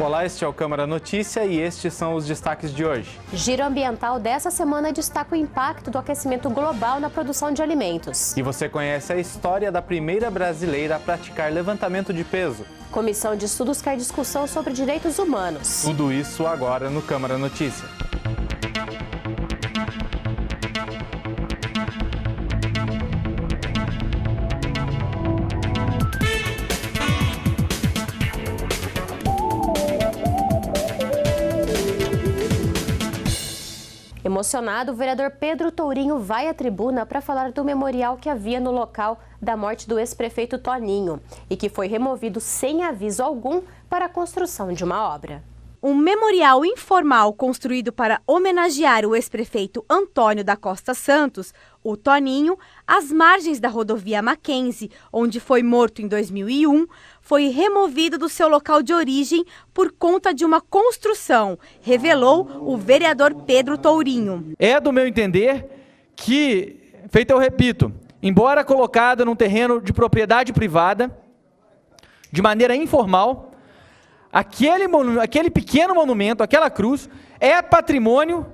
Olá, este é o Câmara Notícia e estes são os destaques de hoje. Giro Ambiental dessa semana destaca o impacto do aquecimento global na produção de alimentos. E você conhece a história da primeira brasileira a praticar levantamento de peso. Comissão de Estudos quer discussão sobre direitos humanos. Tudo isso agora no Câmara Notícia. Emocionado, o vereador Pedro Tourinho vai à tribuna para falar do memorial que havia no local da morte do ex-prefeito Toninho e que foi removido sem aviso algum para a construção de uma obra. Um memorial informal construído para homenagear o ex-prefeito Antônio da Costa Santos, o Toninho, às margens da rodovia Mackenzie, onde foi morto em 2001, foi removido do seu local de origem por conta de uma construção, revelou o vereador Pedro Tourinho. É do meu entender que, feito eu repito, embora colocada num terreno de propriedade privada, de maneira informal, aquele pequeno monumento, aquela cruz, é patrimônio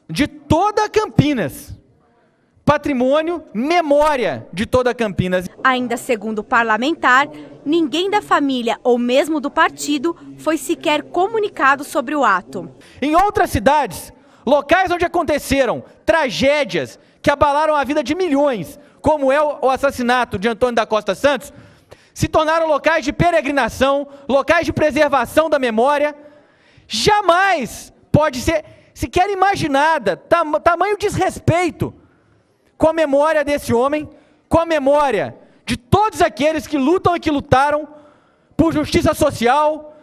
de toda Campinas. Patrimônio, memória de toda Campinas. Ainda segundo o parlamentar, ninguém da família ou mesmo do partido foi sequer comunicado sobre o ato. Em outras cidades, locais onde aconteceram tragédias que abalaram a vida de milhões, como é o assassinato de Antônio da Costa Santos, se tornaram locais de peregrinação, locais de preservação da memória. Jamais pode ser sequer imaginada tamanho desrespeito com a memória desse homem, com a memória de todos aqueles que lutam e que lutaram por justiça social,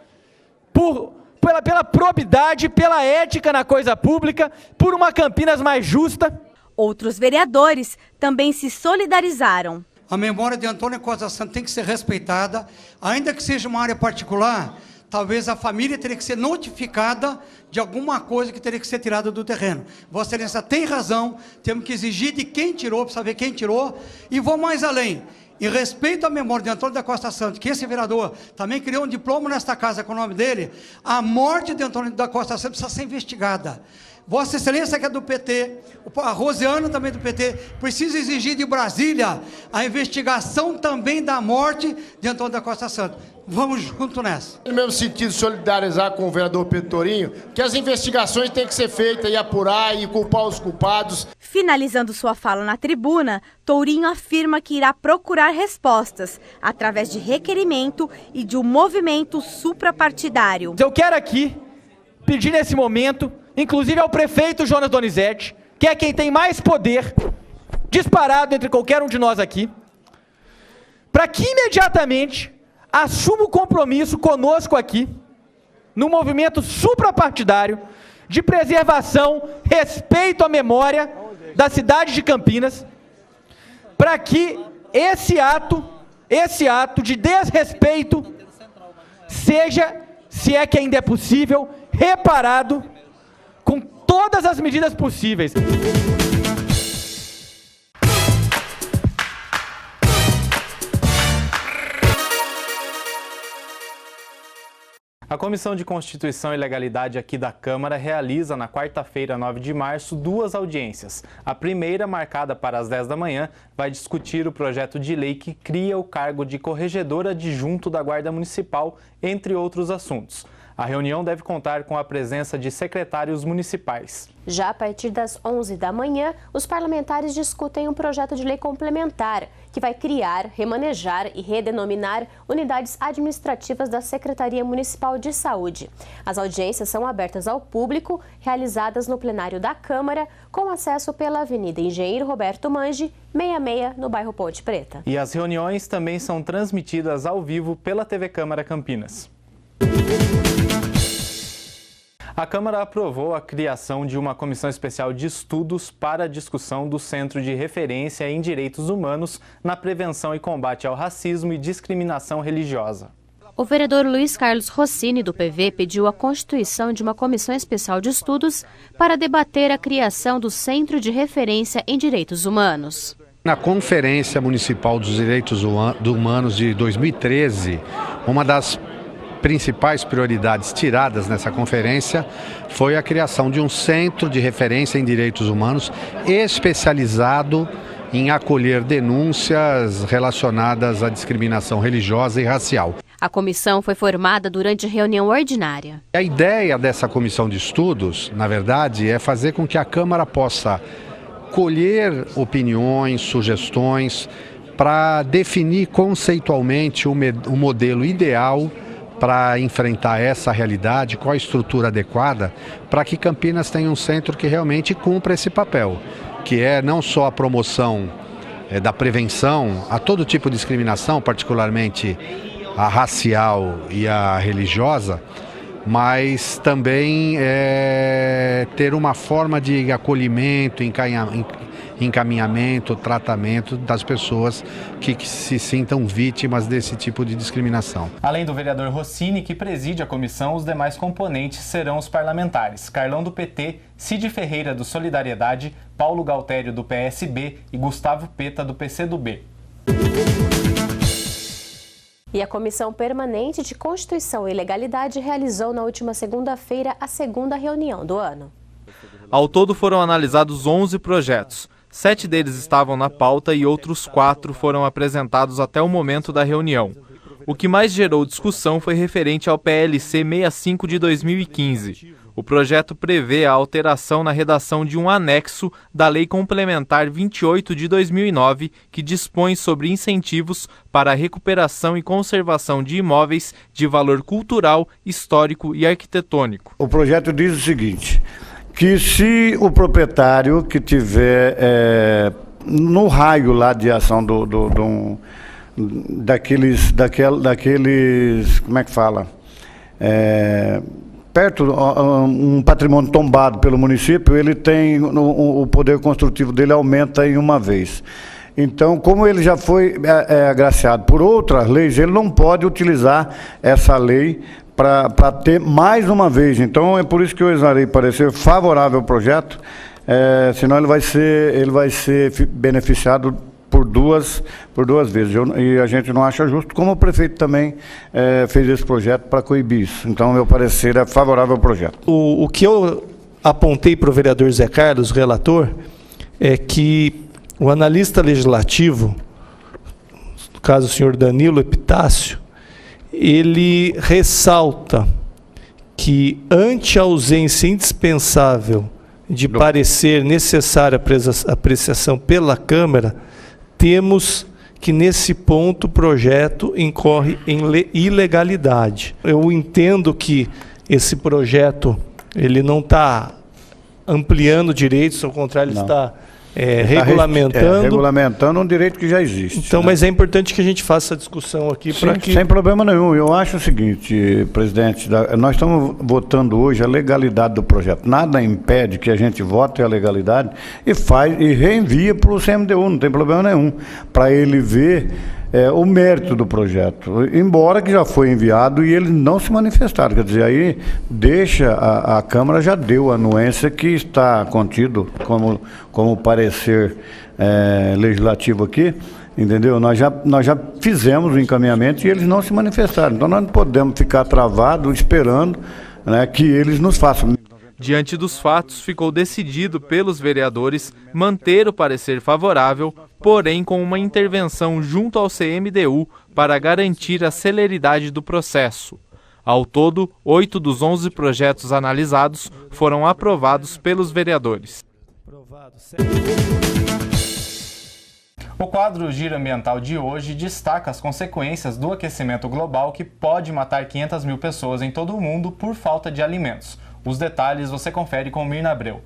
pela probidade, pela ética na coisa pública, por uma Campinas mais justa. Outros vereadores também se solidarizaram. A memória de Antônio Costa Santos tem que ser respeitada, ainda que seja uma área particular, talvez a família teria que ser notificada de alguma coisa que teria que ser tirada do terreno. Vossa Excelência tem razão, temos que exigir de quem tirou, para saber quem tirou, e vou mais além. Em respeito à memória de Antônio da Costa Santos, que esse vereador também criou um diploma nesta casa com o nome dele, a morte de Antônio da Costa Santos precisa ser investigada. Vossa Excelência, que é do PT, a Rosiana também do PT, precisa exigir de Brasília a investigação também da morte de Antônio da Costa Santos. Vamos junto nessa. No mesmo sentido, solidarizar com o vereador Pedro Tourinho, que as investigações têm que ser feitas e apurar e culpar os culpados. Finalizando sua fala na tribuna, Tourinho afirma que irá procurar respostas através de requerimento e de um movimento suprapartidário. Eu quero aqui pedir nesse momento, inclusive ao prefeito Jonas Donizete, que é quem tem mais poder, disparado entre qualquer um de nós aqui, para que imediatamente assuma o compromisso conosco aqui, no movimento suprapartidário de preservação, respeito à memória da cidade de Campinas, para que esse ato de desrespeito seja, se é que ainda é possível, reparado com todas as medidas possíveis. A Comissão de Constituição e Legalidade aqui da Câmara realiza na quarta-feira, 9 de março, 2 audiências. A primeira, marcada para as 10 da manhã, vai discutir o projeto de lei que cria o cargo de corregedor adjunto da Guarda Municipal, entre outros assuntos. A reunião deve contar com a presença de secretários municipais. Já a partir das 11 da manhã, os parlamentares discutem um projeto de lei complementar que vai criar, remanejar e redenominar unidades administrativas da Secretaria Municipal de Saúde. As audiências são abertas ao público, realizadas no plenário da Câmara, com acesso pela Avenida Engenheiro Roberto Mange, 66, no bairro Ponte Preta. E as reuniões também são transmitidas ao vivo pela TV Câmara Campinas. A Câmara aprovou a criação de uma comissão especial de estudos para a discussão do Centro de Referência em Direitos Humanos na prevenção e combate ao racismo e discriminação religiosa. O vereador Luiz Carlos Rossini, do PV, pediu a constituição de uma comissão especial de estudos para debater a criação do Centro de Referência em Direitos Humanos. Na Conferência Municipal dos Direitos Humanos de 2013, uma das principais prioridades tiradas nessa conferência foi a criação de um centro de referência em direitos humanos especializado em acolher denúncias relacionadas à discriminação religiosa e racial. A comissão foi formada durante reunião ordinária. A ideia dessa comissão de estudos, na verdade, é fazer com que a Câmara possa colher opiniões, sugestões, para definir conceitualmente o modelo ideal para enfrentar essa realidade, qual a estrutura adequada, para que Campinas tenha um centro que realmente cumpra esse papel, que é não só a promoção da prevenção a todo tipo de discriminação, particularmente a racial e a religiosa, mas também ter uma forma de acolhimento, encaminhamento, tratamento das pessoas que se sintam vítimas desse tipo de discriminação. Além do vereador Rossini, que preside a comissão, os demais componentes serão os parlamentares: Carlão do PT, Cid Ferreira do Solidariedade, Paulo Galtério do PSB e Gustavo Peta do PCdoB. E a Comissão Permanente de Constituição e Legalidade realizou na última segunda-feira a segunda reunião do ano. Ao todo foram analisados 11 projetos. 7 deles estavam na pauta e outros 4 foram apresentados até o momento da reunião. O que mais gerou discussão foi referente ao PLC 65 de 2015. O projeto prevê a alteração na redação de um anexo da Lei Complementar 28 de 2009, que dispõe sobre incentivos para a recuperação e conservação de imóveis de valor cultural, histórico e arquitetônico. O projeto diz o seguinte, que se o proprietário que tiver no raio lá de ação daqueles, como é que fala? Perto, um patrimônio tombado pelo município, ele tem, o poder construtivo dele aumenta em uma vez. Então, como ele já foi agraciado por outras leis, ele não pode utilizar essa lei para ter mais uma vez. Então, é por isso que eu exarei parecer favorável ao projeto, senão ele vai ser beneficiado por duas vezes. E a gente não acha justo, como o prefeito também fez esse projeto para coibir isso. Então, meu parecer é favorável ao projeto. O que eu apontei para o vereador Zé Carlos, relator, é que o analista legislativo, no caso o senhor Danilo Epitácio, ele ressalta que, ante a ausência indispensável de parecer necessária a apreciação pela Câmara, temos que, nesse ponto, o projeto incorre em ilegalidade. Eu entendo que esse projeto ele não está ampliando direitos, ao contrário, ele está regulamentando um direito que já existe. Então, né? Mas é importante que a gente faça essa discussão aqui para que... Sem problema nenhum. Eu acho o seguinte, presidente, nós estamos votando hoje a legalidade do projeto. Nada impede que a gente vote a legalidade e reenvia para o CMDU, não tem problema nenhum, para ele ver o mérito do projeto, embora que já foi enviado e eles não se manifestaram. Quer dizer, aí deixa, a Câmara já deu a anuência que está contido como parecer legislativo aqui, entendeu? Nós já fizemos o encaminhamento e eles não se manifestaram. Então nós não podemos ficar travados esperando, né, que eles nos façam. Diante dos fatos, ficou decidido pelos vereadores manter o parecer favorável, porém com uma intervenção junto ao CMDU para garantir a celeridade do processo. Ao todo, 8 dos 11 projetos analisados foram aprovados pelos vereadores. O quadro Giro Ambiental de hoje destaca as consequências do aquecimento global, que pode matar 500 mil pessoas em todo o mundo por falta de alimentos. Os detalhes você confere com Mirna Abreu.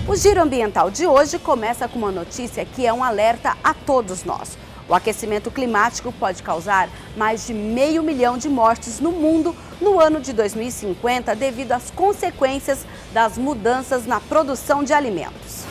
O Giro Ambiental de hoje começa com uma notícia que é um alerta a todos nós. O aquecimento climático pode causar mais de 500 mil de mortes no mundo no ano de 2050 devido às consequências das mudanças na produção de alimentos.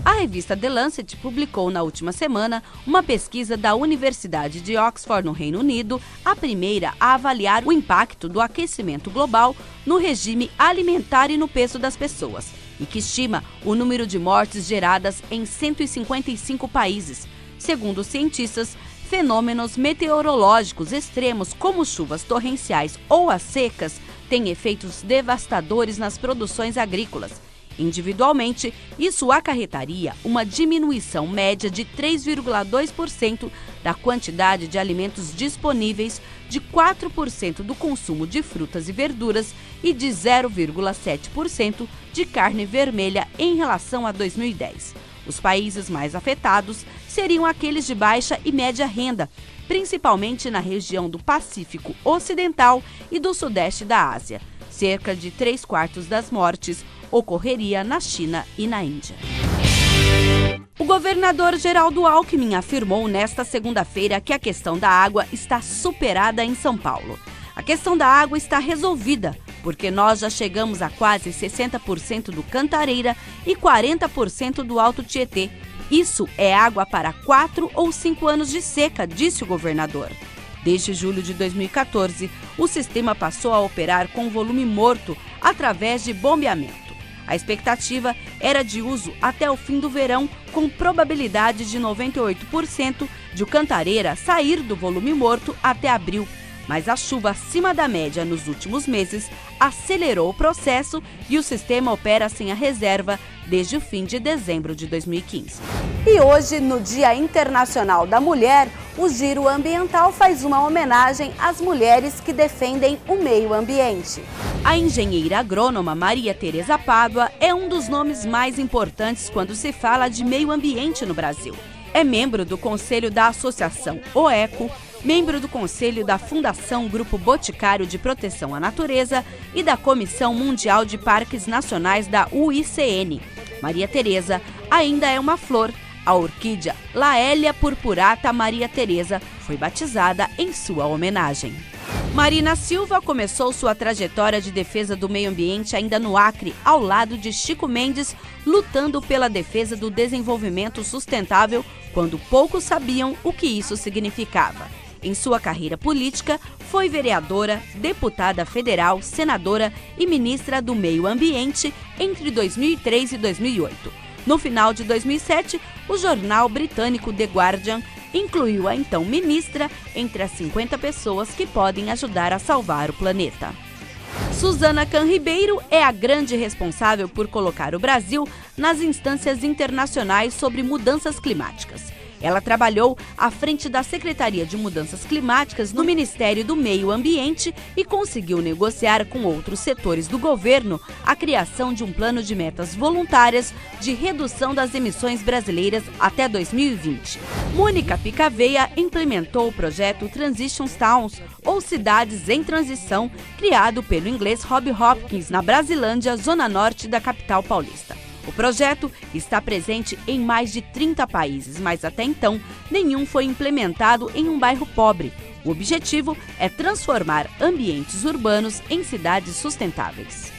A revista The Lancet publicou na última semana uma pesquisa da Universidade de Oxford, no Reino Unido, a primeira a avaliar o impacto do aquecimento global no regime alimentar e no peso das pessoas. e que estima o número de mortes geradas em 155 países. Segundo os cientistas, fenômenos meteorológicos extremos como chuvas torrenciais ou as secas têm efeitos devastadores nas produções agrícolas. Individualmente, isso acarretaria uma diminuição média de 3,2% da quantidade de alimentos disponíveis, de 4% do consumo de frutas e verduras e de 0,7% de carne vermelha em relação a 2010. Os países mais afetados seriam aqueles de baixa e média renda, principalmente na região do Pacífico Ocidental e do Sudeste da Ásia. Cerca de 3/4 das mortes ocorreria na China e na Índia. O governador Geraldo Alckmin afirmou nesta segunda-feira que a questão da água está superada em São Paulo. A questão da água está resolvida, porque nós já chegamos a quase 60% do Cantareira e 40% do Alto Tietê. Isso é água para 4 ou 5 anos de seca, disse o governador. Desde julho de 2014, o sistema passou a operar com volume morto através de bombeamento. A expectativa era de uso até o fim do verão, com probabilidade de 98% de o Cantareira sair do volume morto até abril. Mas a chuva acima da média nos últimos meses acelerou o processo e o sistema opera sem a reserva desde o fim de dezembro de 2015. E hoje, no Dia Internacional da Mulher, o Giro Ambiental faz uma homenagem às mulheres que defendem o meio ambiente. A engenheira agrônoma Maria Tereza Pádua é um dos nomes mais importantes quando se fala de meio ambiente no Brasil. É membro do Conselho da Associação OECO, membro do Conselho da Fundação Grupo Boticário de Proteção à Natureza e da Comissão Mundial de Parques Nacionais da UICN. Maria Tereza ainda é uma flor. A orquídea Laélia purpurata Maria Tereza foi batizada em sua homenagem. Marina Silva começou sua trajetória de defesa do meio ambiente ainda no Acre, ao lado de Chico Mendes, lutando pela defesa do desenvolvimento sustentável, quando poucos sabiam o que isso significava. Em sua carreira política, foi vereadora, deputada federal, senadora e ministra do Meio Ambiente entre 2003 e 2008. No final de 2007, o jornal britânico The Guardian incluiu a então ministra entre as 50 pessoas que podem ajudar a salvar o planeta. Suzana Canribeiro é a grande responsável por colocar o Brasil nas instâncias internacionais sobre mudanças climáticas. Ela trabalhou à frente da Secretaria de Mudanças Climáticas no Ministério do Meio Ambiente e conseguiu negociar com outros setores do governo a criação de um plano de metas voluntárias de redução das emissões brasileiras até 2020. Mônica Picaveia implementou o projeto Transition Towns, ou Cidades em Transição, criado pelo inglês Rob Hopkins, na Brasilândia, zona norte da capital paulista. O projeto está presente em mais de 30 países, mas até então nenhum foi implementado em um bairro pobre. O objetivo é transformar ambientes urbanos em cidades sustentáveis.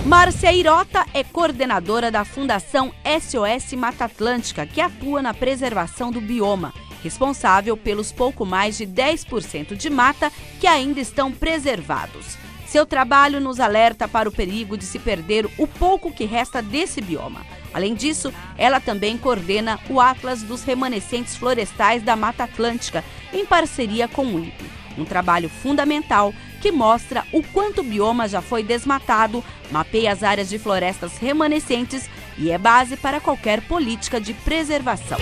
Márcia Irota é coordenadora da Fundação SOS Mata Atlântica, que atua na preservação do bioma, responsável pelos pouco mais de 10% de mata que ainda estão preservados. Seu trabalho nos alerta para o perigo de se perder o pouco que resta desse bioma. Além disso, ela também coordena o Atlas dos Remanescentes Florestais da Mata Atlântica, em parceria com o INPE. Um trabalho fundamental que mostra o quanto o bioma já foi desmatado, mapeia as áreas de florestas remanescentes e é base para qualquer política de preservação.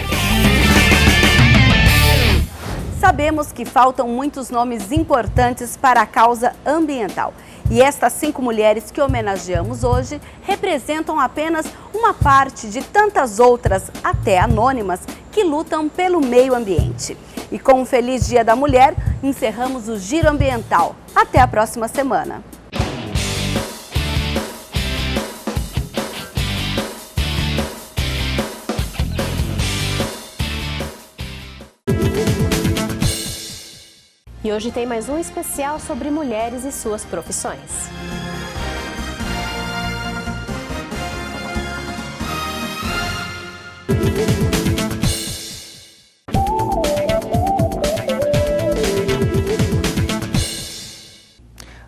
Sabemos que faltam muitos nomes importantes para a causa ambiental. E estas 5 mulheres que homenageamos hoje representam apenas uma parte de tantas outras, até anônimas, que lutam pelo meio ambiente. E com um feliz Dia da Mulher, encerramos o Giro Ambiental. Até a próxima semana. E hoje tem mais um especial sobre mulheres e suas profissões.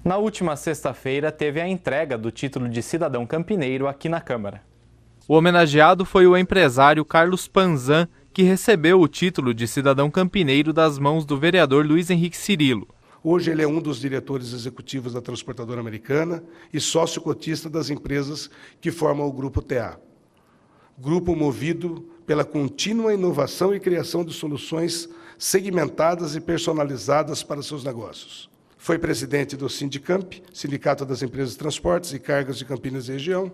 Na Na última sexta-feira, teve a entrega do título de cidadão campineiro aqui na Câmara. O homenageado foi o empresário Carlos Panzan, que recebeu o título de cidadão campineiro das mãos do vereador Luiz Henrique Cirilo. Hoje ele é um dos diretores executivos da Transportadora Americana e sócio cotista das empresas que formam o Grupo TA. Grupo movido pela contínua inovação e criação de soluções segmentadas e personalizadas para seus negócios. Foi presidente do Sindicamp, Sindicato das Empresas de Transportes e Cargas de Campinas e Região.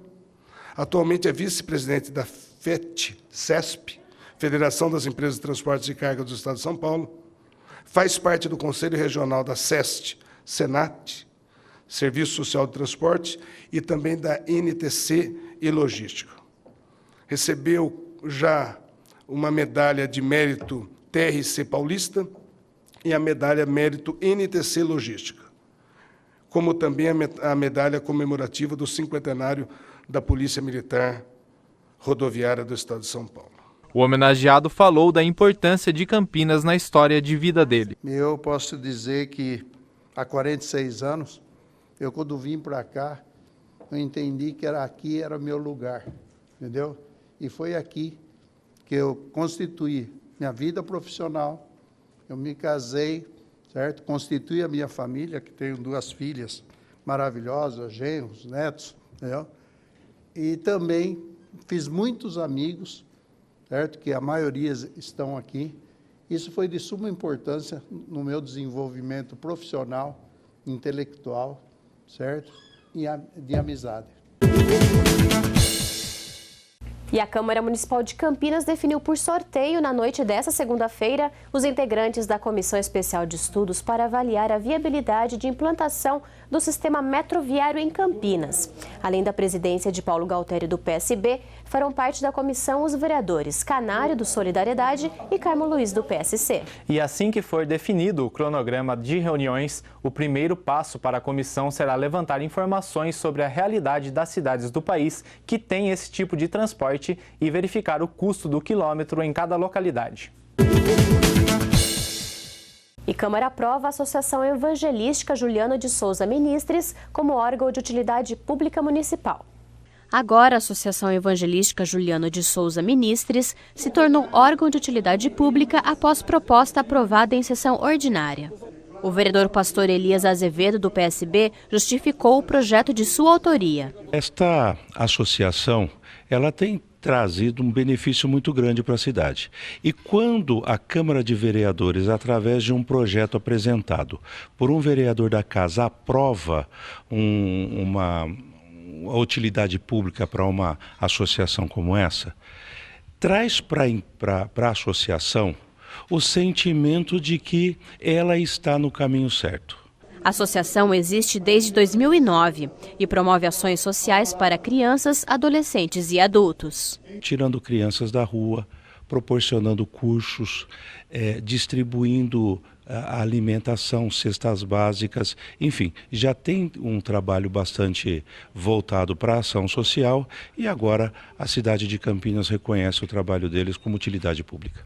Atualmente é vice-presidente da FET-CESP, Federação das Empresas de Transportes e Cargas do Estado de São Paulo. Faz parte do Conselho Regional da SEST, Senat, Serviço Social de Transporte, e também da NTC e Logística. Recebeu já uma medalha de mérito TRC Paulista e a medalha mérito NTC Logística, como também a medalha comemorativa do cinquentenário da Polícia Militar Rodoviária do Estado de São Paulo. O homenageado falou da importância de Campinas na história de vida dele. Eu posso dizer que há 46 anos, quando vim para cá, eu entendi que aqui era o meu lugar, entendeu? E foi aqui que eu constituí minha vida profissional, eu me casei, certo? Constituí a minha família, que tenho 2 filhas maravilhosas, genros, netos, entendeu? E também fiz muitos amigos, certo? Que a maioria estão aqui. Isso foi de suma importância no meu desenvolvimento profissional, intelectual, certo? E de amizade. E a Câmara Municipal de Campinas definiu por sorteio, na noite desta segunda-feira, os integrantes da Comissão Especial de Estudos para avaliar a viabilidade de implantação do sistema metroviário em Campinas. Além da presidência de Paulo Galtério, do PSB, farão parte da comissão os vereadores Canário, do Solidariedade, e Carmo Luiz, do PSC. E assim que for definido o cronograma de reuniões, o primeiro passo para a comissão será levantar informações sobre a realidade das cidades do país que têm esse tipo de transporte e verificar o custo do quilômetro em cada localidade. E Câmara aprova a Associação Evangelística Juliano de Souza Ministres como órgão de utilidade pública municipal. Agora, a Associação Evangelística Juliano de Souza Ministres se tornou órgão de utilidade pública após proposta aprovada em sessão ordinária. O vereador pastor Elias Azevedo, do PSB, justificou o projeto de sua autoria. Esta associação, ela tem trazido um benefício muito grande para a cidade. E quando a Câmara de Vereadores, através de um projeto apresentado por um vereador da casa, aprova uma utilidade pública para uma associação como essa, traz para a associação o sentimento de que ela está no caminho certo. A associação existe desde 2009 e promove ações sociais para crianças, adolescentes e adultos. Tirando crianças da rua, proporcionando cursos, distribuindo a alimentação, cestas básicas, enfim, já tem um trabalho bastante voltado para a ação social e agora a cidade de Campinas reconhece o trabalho deles como utilidade pública.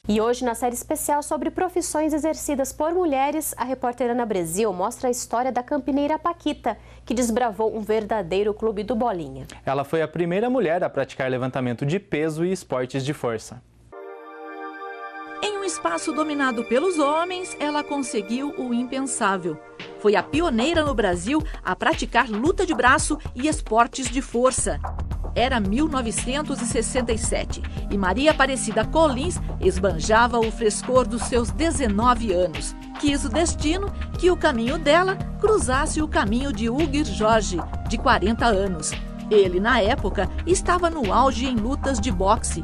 E hoje, na série especial sobre profissões exercidas por mulheres, a repórter Ana Brasil mostra a história da campineira Paquita, que desbravou um verdadeiro clube do bolinha. Ela foi a primeira mulher a praticar levantamento de peso e esportes de força. Em um espaço dominado pelos homens, ela conseguiu o impensável. Foi a pioneira no Brasil a praticar luta de braço e esportes de força. Era 1967 e Maria Aparecida Collins esbanjava o frescor dos seus 19 anos. Quis o destino que o caminho dela cruzasse o caminho de Hugues Jorge, de 40 anos. Ele, na época, estava no auge em lutas de boxe.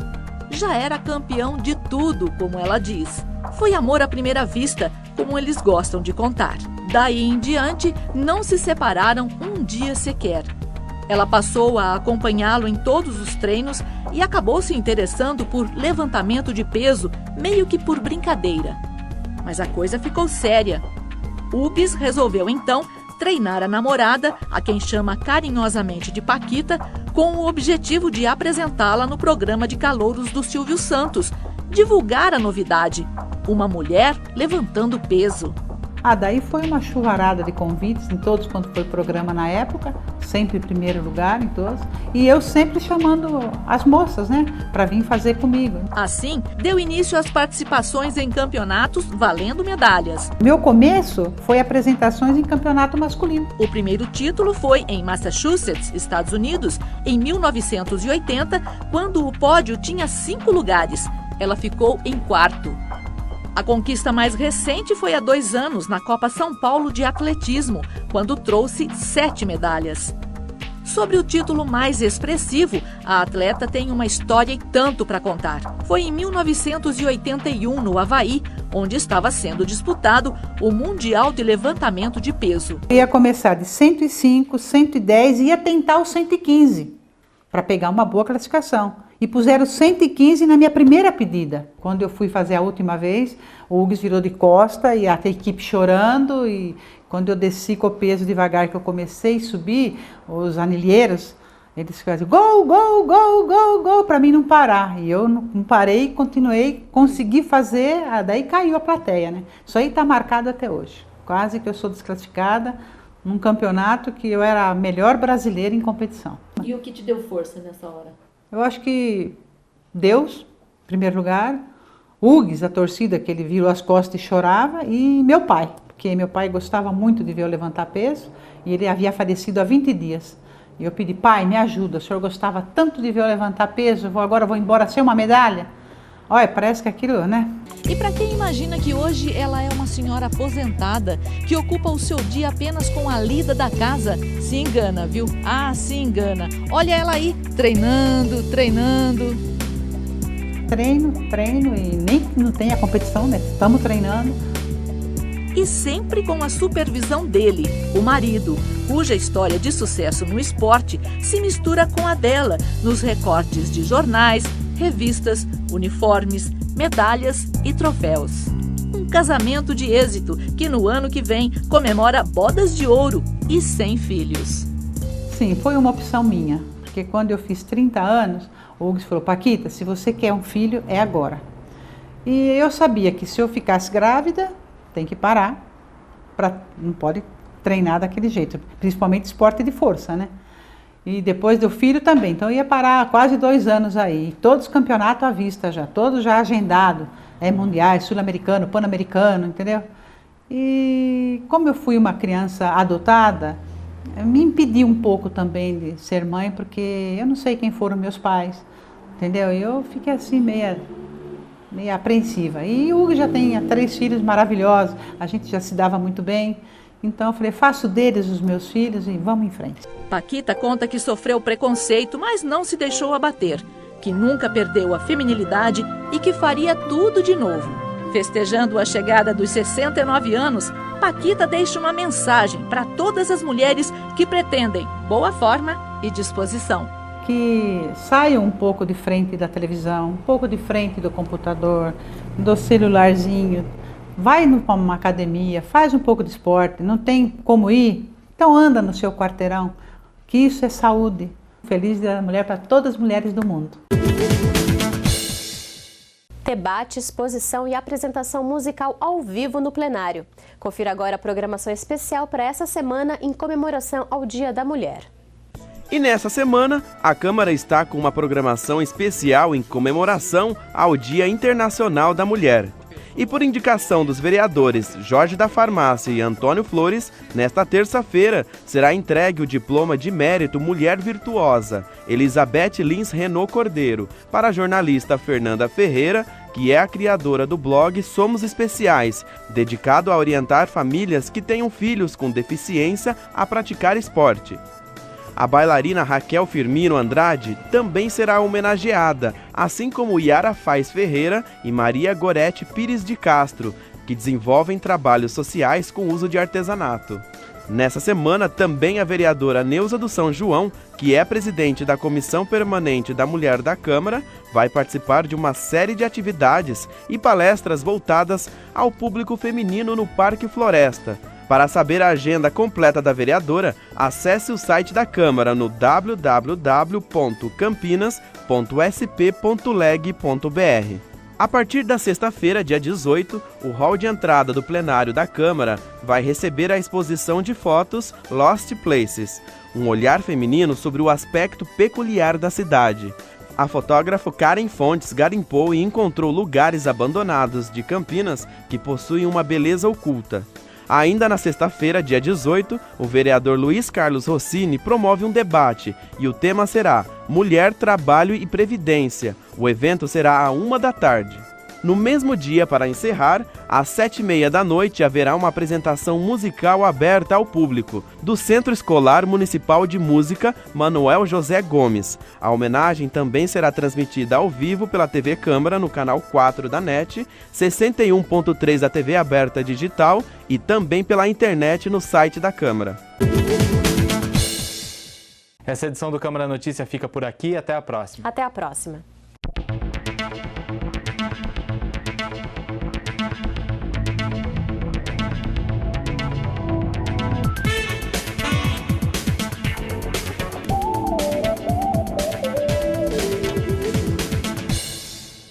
Já era campeão de tudo, como ela diz. Foi amor à primeira vista, como eles gostam de contar. Daí em diante, não se separaram um dia sequer. Ela passou a acompanhá-lo em todos os treinos e acabou se interessando por levantamento de peso, meio que por brincadeira. Mas a coisa ficou séria. Hugues resolveu então treinar a namorada, a quem chama carinhosamente de Paquita, com o objetivo de apresentá-la no programa de calouros do Silvio Santos, divulgar a novidade, uma mulher levantando peso. Daí foi uma chuvarada de convites em todos quanto foi programa na época, sempre em primeiro lugar em todos, e eu sempre chamando as moças, né, para vir fazer comigo. Assim, deu início às participações em campeonatos valendo medalhas. Meu começo foi apresentações em campeonato masculino. O primeiro título foi em Massachusetts, Estados Unidos, em 1980, quando o pódio tinha 5 lugares. Ela ficou em 4º. A conquista mais recente foi há 2 anos, na Copa São Paulo de Atletismo, quando trouxe 7 medalhas. Sobre o título mais expressivo, a atleta tem uma história e tanto para contar. Foi em 1981, no Havaí, onde estava sendo disputado o Mundial de Levantamento de Peso. Eu ia começar de 105, 110 e ia tentar o 115, para pegar uma boa classificação. E puseram 115 na minha primeira pedida. Quando eu fui fazer a última vez, o Hugues virou de costa e a equipe chorando. E quando eu desci com o peso devagar, que eu comecei a subir, os anilheiros, eles ficaram gol, gol, gol, gol, gol, para mim não parar. E eu não parei, continuei, consegui fazer, daí caiu a plateia, né? Isso aí está marcado até hoje. Quase que eu sou desclassificada num campeonato que eu era a melhor brasileira em competição. E o que te deu força nessa hora? Eu acho que Deus, em primeiro lugar, Hugues, a torcida, que ele virou as costas e chorava, e meu pai, porque meu pai gostava muito de ver eu levantar peso, e ele havia falecido há 20 dias. E eu pedi, pai, me ajuda, o senhor gostava tanto de ver eu levantar peso, agora vou embora sem uma medalha? Olha, parece que aquilo, né? E para quem imagina que hoje ela é uma senhora aposentada, que ocupa o seu dia apenas com a lida da casa, se engana, viu? Se engana. Olha ela aí, treinando, treinando. Treino e nem que não tenha competição, né? Estamos treinando. E sempre com a supervisão dele, o marido, cuja história de sucesso no esporte se mistura com a dela, nos recortes de jornais, revistas, uniformes, medalhas e troféus. Um casamento de êxito que no ano que vem comemora bodas de ouro e 100 filhos. Sim, foi uma opção minha, porque quando eu fiz 30 anos, o Hugues falou, Paquita, se você quer um filho, é agora. E eu sabia que se eu ficasse grávida, tem que parar, não pode treinar daquele jeito, principalmente esporte de força, né? E depois do filho também, então eu ia parar quase 2 anos aí, todos os campeonatos à vista já, todos já agendados, mundiais, sul-americano, pan-americano, entendeu? E como eu fui uma criança adotada, me impediu um pouco também de ser mãe, porque eu não sei quem foram meus pais, entendeu? E eu fiquei assim meio apreensiva. E o Hugo já tem 3 filhos maravilhosos, a gente já se dava muito bem. Então eu falei, faço deles os meus filhos e vamos em frente. Paquita conta que sofreu preconceito, mas não se deixou abater, que nunca perdeu a feminilidade e que faria tudo de novo. Festejando a chegada dos 69 anos, Paquita deixa uma mensagem para todas as mulheres que pretendem boa forma e disposição. Que saiam um pouco de frente da televisão, um pouco de frente do computador, do celularzinho. Vai numa academia, faz um pouco de esporte, não tem como ir? Então anda no seu quarteirão, que isso é saúde. Feliz Dia da Mulher para todas as mulheres do mundo. Debate, exposição e apresentação musical ao vivo no plenário. Confira agora a programação especial para essa semana em comemoração ao Dia da Mulher. E nessa semana, a Câmara está com uma programação especial em comemoração ao Dia Internacional da Mulher. E por indicação dos vereadores Jorge da Farmácia e Antônio Flores, nesta terça-feira será entregue o diploma de mérito Mulher Virtuosa, Elizabeth Lins Renault Cordeiro, para a jornalista Fernanda Ferreira, que é a criadora do blog Somos Especiais, dedicado a orientar famílias que tenham filhos com deficiência a praticar esporte. A bailarina Raquel Firmino Andrade também será homenageada, assim como Yara Faz Ferreira e Maria Gorete Pires de Castro, que desenvolvem trabalhos sociais com uso de artesanato. Nessa semana, também a vereadora Neuza do São João, que é presidente da Comissão Permanente da Mulher da Câmara, vai participar de uma série de atividades e palestras voltadas ao público feminino no Parque Floresta. Para saber a agenda completa da vereadora, acesse o site da Câmara no www.campinas.sp.leg.br. A partir da sexta-feira, dia 18, o hall de entrada do plenário da Câmara vai receber a exposição de fotos Lost Places, um olhar feminino sobre o aspecto peculiar da cidade. A fotógrafa Karen Fontes garimpou e encontrou lugares abandonados de Campinas que possuem uma beleza oculta. Ainda na sexta-feira, dia 18, o vereador Luiz Carlos Rossini promove um debate e o tema será Mulher, Trabalho e Previdência. O evento será às 13h. No mesmo dia, para encerrar, às 19h30 haverá uma apresentação musical aberta ao público do Centro Escolar Municipal de Música Manuel José Gomes. A homenagem também será transmitida ao vivo pela TV Câmara no canal 4 da NET, 61.3 da TV aberta digital e também pela internet no site da Câmara. Essa edição do Câmara Notícia fica por aqui. Até a próxima. Até a próxima.